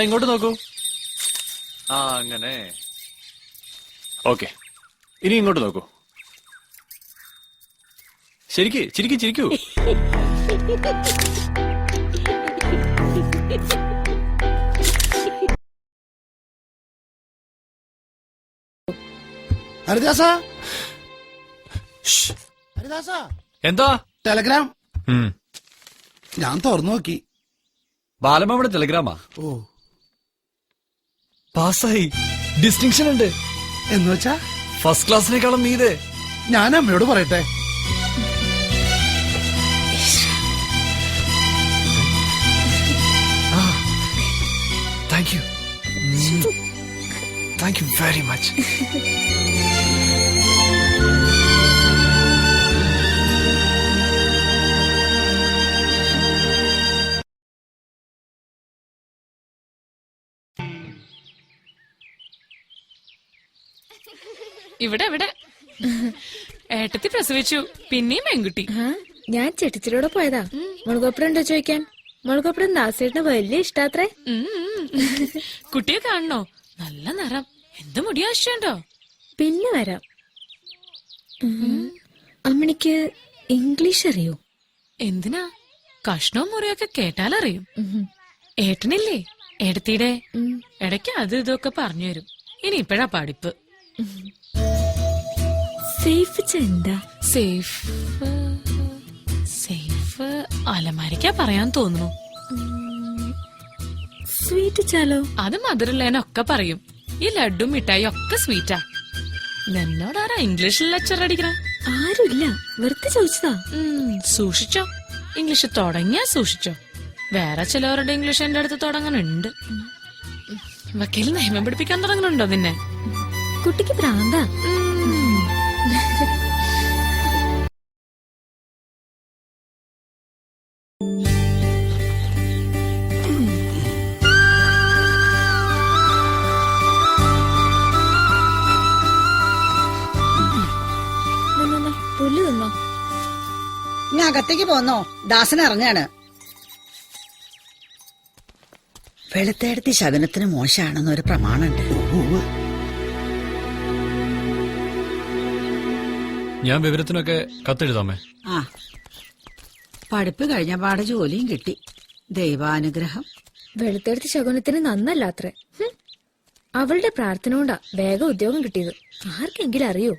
ഇങ്ങോട്ട് നോക്കൂ. ആ അങ്ങനെ. ഓക്കെ, ഇനി ഇങ്ങോട്ട് നോക്കൂ. ശരിക്ക് ചിരിക്കൂ. ഹരിദാസ, എന്താ? ടെലഗ്രാം. ഞാൻ തുറന്നു നോക്കി. ബാലമ്മയുടെ ടെലഗ്രാമാ. ഓ, പാസ്സായി. ഡിസ്റ്റിങ്ഷൻ ഉണ്ട്. എന്ന് വെച്ചാ ഫസ്റ്റ് ക്ലാസ്സിനേക്കാളും മീതെ. ഞാൻ അമ്മയോട് പറയട്ടെ. Thank you very much. ഇവിടെ ഏട്ടത്തി പ്രസവിച്ചു, പിന്നെയും പെൺകുട്ടി. ഞാൻ ചെട്ടിച്ചിലൂടെ പോയതാ. മുളകൊപ്പരം ഉണ്ടോ ചോദിക്കാൻ. മുളകൊപ്പരം ദാസേട്ടന് വലിയ ഇഷ്ടാത്രേ. കുട്ടിയെ കാണണോ? നല്ല നിറം, എന്ത് മുടിയാ ഇഷ്ടണ്ടോ? പിന്നെ വരാം. അമ്മണിക്ക് ഇംഗ്ലീഷ് അറിയോ? എന്തിനാ? കഷ്ണവും മുറിയൊക്കെ കേട്ടാലറിയും. ഏട്ടനില്ലേ ഏടത്തിയുടെ? ഇടയ്ക്ക് അത് ഇതൊക്കെ പറഞ്ഞു തരും. ഇനി ഇപ്പഴാ പഠിപ്പ്. സേഫ് എന്താ? സേഫ് അലമാരിക്കാ പറയാൻ തോന്നുന്നു. സ്വീറ്റ് ചാലോ? അത് മധുരല്ലേനൊക്കെ പറയും. ഈ ലഡ്ഡും മിഠായി ഒക്കെ സ്വീറ്റാ. എന്നോടാരാ ഇംഗ്ലീഷിൽ ലെക്ചർ അടിക്കണ? ആരുമില്ല, വെറുതെ ചോദിച്ചതാ. സൂക്ഷിച്ചോ, ഇംഗ്ലീഷ് തുടങ്ങിയാ സൂക്ഷിച്ചോ. വേറെ ചിലവരുടെ ഇംഗ്ലീഷ് എന്റെ അടുത്ത് തുടങ്ങാനുണ്ട്. വക്കീൽ നിയമം പിടിപ്പിക്കാൻ തുടങ്ങുന്നുണ്ടോ നിന്നെ? കുട്ടിക്ക് പ്രാന്താ. പുല്ല് തിന്നോ? ഞാൻ അകത്തേക്ക് പോന്നോ? ദാസൻ ഇറങ്ങാണ്. വെളുത്തേടത്തി ശകുനത്തിന് മോശമാണെന്നൊരു പ്രമാണുണ്ട്. ഞാൻ വിവരത്തിനൊക്കെ കത്തെഴുതാമേ. ആ, പഠിപ്പ് കഴിഞ്ഞ പാടെ ജോലിയും കിട്ടി. ദൈവാനുഗ്രഹം. വെളുത്തെടുത്ത് ശകുനത്തിന് നന്നല്ലാത്രേ. അവളുടെ പ്രാർത്ഥന കൊണ്ടാ വേഗം ഉദ്യോഗം കിട്ടിയത്. ആർക്കെങ്കിലും അറിയോ?